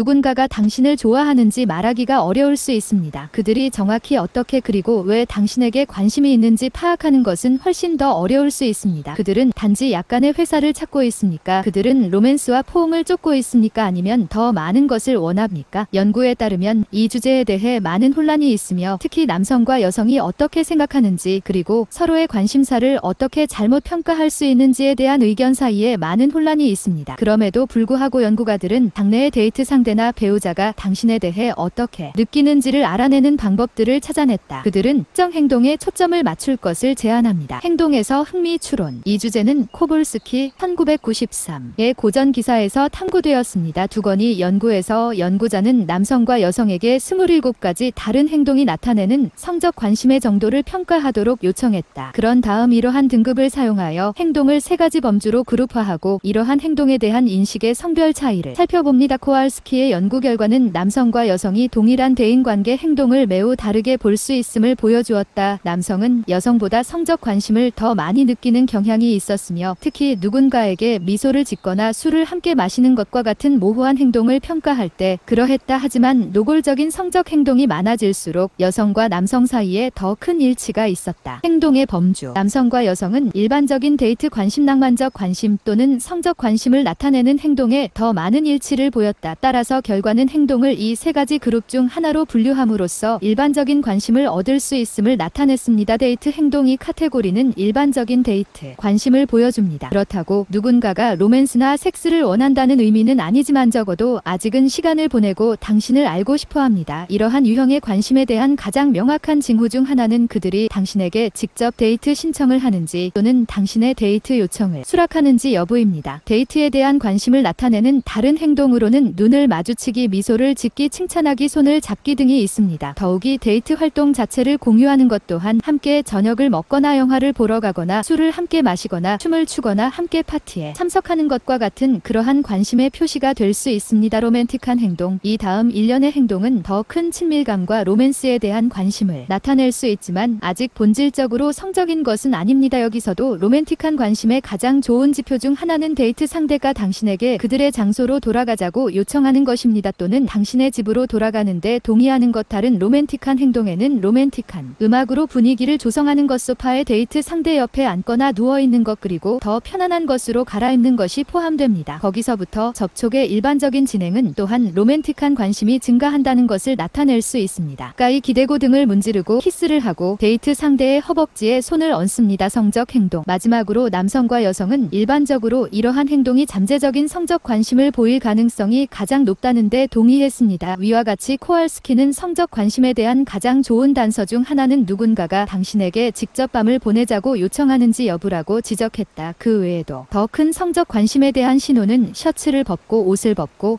누군가가 당신을 좋아하는지 말하기가 어려울 수 있습니다. 그들이 정확히 어떻게 그리고 왜 당신에게 관심이 있는지 파악하는 것은 훨씬 더 어려울 수 있습니다. 그들은 단지 약간의 회사를 찾고 있습니까? 그들은 로맨스와 포옹을 쫓고 있습니까? 아니면 더 많은 것을 원합니까? 연구에 따르면 이 주제에 대해 많은 혼란이 있으며 특히 남성과 여성이 어떻게 생각하는지 그리고 서로의 관심사를 어떻게 잘못 평가할 수 있는지에 대한 의견 사이에 많은 혼란이 있습니다. 그럼에도 불구하고 연구가들은 당내의 데이트 상대나 배우자가 당신에 대해 어떻게 느끼는지를 알아내는 방법들을 찾아냈다. 그들은 특정 행동에 초점을 맞출 것을 제안합니다. 행동에서 흥미 추론. 이 주제는 코볼스키 1993의 고전 기사에서 탐구되었습니다. 두건이 연구에서 연구자는 남성과 여성에게 27가지 다른 행동이 나타내는 성적 관심의 정도를 평가하도록 요청했다. 그런 다음 이러한 등급을 사용하여 행동을 3가지 범주로 그룹화하고 이러한 행동에 대한 인식의 성별 차이를 살펴봅니다. 코왈스키의 연구 결과는 남성과 여성이 동일한 대인관계 행동을 매우 다르게 볼 수 있음을 보여주었다. 남성은 여성보다 성적 관심을 더 많이 느끼는 경향이 있었으며 특히 누군가에게 미소를 짓거나 술을 함께 마시는 것과 같은 모호한 행동을 평가할 때 그러했다. 하지만 노골적인 성적 행동이 많아질수록 여성과 남성 사이에 더 큰 일치가 있었다. 행동의 범주. 남성과 여성은 일반적인 데이트 관심, 낭만적 관심 또는 성적 관심을 나타내는 행동에 더 많은 일치를 보였다. 따라서 결과는 행동을 이 3가지 그룹 중 하나로 분류함으로써 일반적인 관심을 얻을 수 있음을 나타냈습니다. 데이트 행동. 이 카테고리는 일반적인 데이트 관심을 보여줍니다. 그렇다고 누군가가 로맨스나 섹스를 원한다는 의미는 아니지만 적어도 아직은 시간을 보내고 당신을 알고 싶어 합니다. 이러한 유형의 관심에 대한 가장 명확한 징후 중 하나는 그들이 당신에게 직접 데이트 신청을 하는지 또는 당신의 데이트 요청을 수락하는지 여부입니다. 데이트에 대한 관심을 나타내는 다른 행동으로는 눈을 마주치기, 미소를 짓기, 칭찬하기, 손을 잡기 등이 있습니다. 더욱이 데이트 활동 자체를 공유하는 것 또한 함께 저녁을 먹거나 영화를 보러 가거나 술을 함께 마시거나 춤을 추거나 함께 파티에 참석하는 것과 같은 그러한 관심의 표시가 될 수 있습니다. 로맨틱한 행동. 이 다음 일련의 행동은 더 큰 친밀감과 로맨스에 대한 관심을 나타낼 수 있지만 아직 본질적으로 성적인 것은 아닙니다. 여기서도 로맨틱한 관심의 가장 좋은 지표 중 하나는 데이트 상대가 당신에게 그들의 장소로 돌아가자고 요청하는 것입니다. 또는 당신의 집으로 돌아가는데 동의하는 것. 다른 로맨틱한 행동에는 로맨틱한 음악으로 분위기를 조성하는 것, 소파에 데이트 상대 옆에 앉거나 누워있는 것, 그리고 더 편안한 것으로 갈아입는 것이 포함됩니다. 거기서부터 접촉의 일반적인 진행은 또한 로맨틱한 관심이 증가한다는 것을 나타낼 수 있습니다. 가까이 기대고 등을 문지르고 키스를 하고 데이트 상대의 허벅지에 손을 얹습니다. 성적 행동. 마지막으로 남성과 여성은 일반적으로 이러한 행동이 잠재적인 성적 관심을 보일 가능성이 가장 높다는 데 동의했습니다. 위와 같이 코왈스키는 성적 관심에 대한 가장 좋은 단서 중 하나는 누군가가 당신에게 직접 밤을 보내자고 요청하는지 여부라고 지적했다. 그 외에도 더 큰 성적 관심에 대한 신호는 셔츠를 벗고 옷을 벗고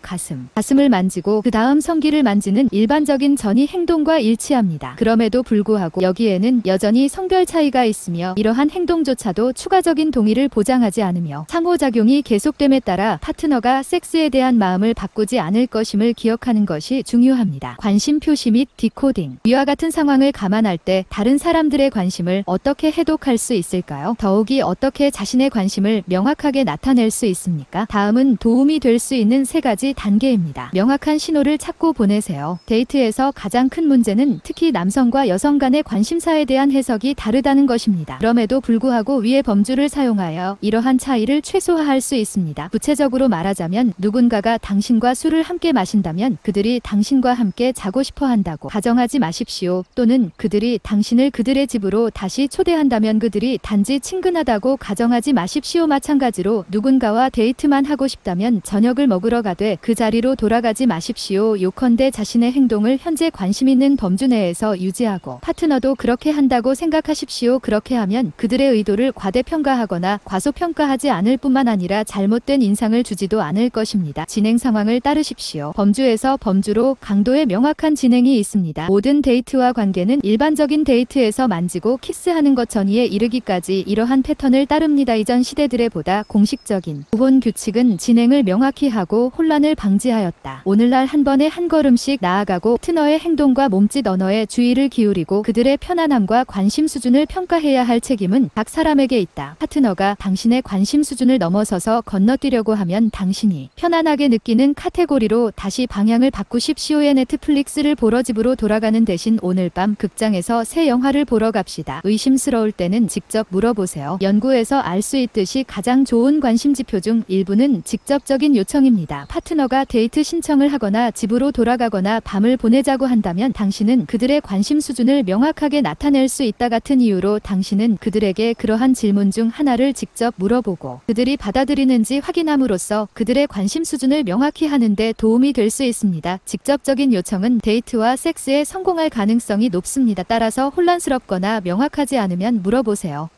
가슴을 만지고 그 다음 성기를 만지는 일반적인 전이 행동과 일치합니다. 그럼에도 불구하고 여기에는 여전히 성별 차이가 있으며 이러한 행동조차도 추가적인 동의를 보장하지 않으며 상호작용이 계속됨에 따라 파트너가 섹스에 대한 마음을 바꾸지 않을 것임을 기억하는 것이 중요합니다. 관심 표시 및 디코딩. 위와 같은 상황을 감안할 때 다른 사람들의 관심을 어떻게 해독할 수 있을까요? 더욱이 어떻게 자신의 관심을 명확하게 나타낼 수 있습니까? 다음은 도움이 될 수 있는 3가지 단계입니다. 명확한 신호를 찾고 보내세요. 데이트에서 가장 큰 문제는 특히 남성과 여성 간의 관심사에 대한 해석이 다르다는 것입니다. 그럼에도 불구하고 위의 범주를 사용하여 이러한 차이를 최소화할 수 있습니다. 구체적으로 말하자면 누군가가 당신과 술을 함께 마신다면 그들이 당신과 함께 자고 싶어 한다고 가정하지 마십시오. 또는 그들이 당신을 그들의 집으로 다시 초대한다면 그들이 단지 친근하다고 가정하지 마십시오. 마찬가지로 누군가와 데이트만 하고 싶다면 저녁을 먹으러 가되 그 자리로 돌아가지 마십시오. 요컨대 자신의 행동을 현재 관심 있는 범주 내에서 유지하고 파트너도 그렇게 한다고 생각하십시오. 그렇게 하면 그들의 의도를 과대평가하거나 과소평가하지 않을 뿐만 아니라 잘못된 인상을 주지도 않을 것입니다. 진행 상황을 따르십시오. 범주에서 범주로 강도의 명확한 진행이 있습니다. 모든 데이트와 관계는 일반적인 데이트에서 만지고 키스하는 것 전이에 이르기까지 이러한 패턴을 따릅니다. 이전 시대들에 보다 공식적인 구혼 규칙은 진행을 명확히 하고 혼란을 방지하였다. 오늘날 한 번에 한 걸음씩 나아가고 파트너의 행동과 몸짓 언어에 주의를 기울이고 그들의 편안함과 관심 수준을 평가해야 할 책임은 각 사람에게 있다. 파트너가 당신의 관심 수준을 넘어서서 건너뛰려고 하면 당신이 편안하게 느끼는 카테고리 카테고리로 다시 방향을 바꾸십시오의 넷플릭스를 보러 집으로 돌아가는 대신 오늘 밤 극장에서 새 영화를 보러 갑시다. 의심스러울 때는 직접 물어보세요. 연구에서 알 수 있듯이 가장 좋은 관심 지표 중 일부는 직접적인 요청입니다. 파트너가 데이트 신청을 하거나 집으로 돌아가거나 밤을 보내자고 한다면 당신은 그들의 관심 수준을 명확하게 나타낼 수 있다 같은 이유로 당신은 그들에게 그러한 질문 중 하나를 직접 물어보고 그들이 받아들이는지 확인함으로써 그들의 관심 수준을 명확히 하는 데 도움이 될 수 있습니다. 직접적인 요청은 데이트와 섹스에 성공할 가능성이 높습니다. 따라서 혼란스럽거나 명확하지 않으면 물어보세요.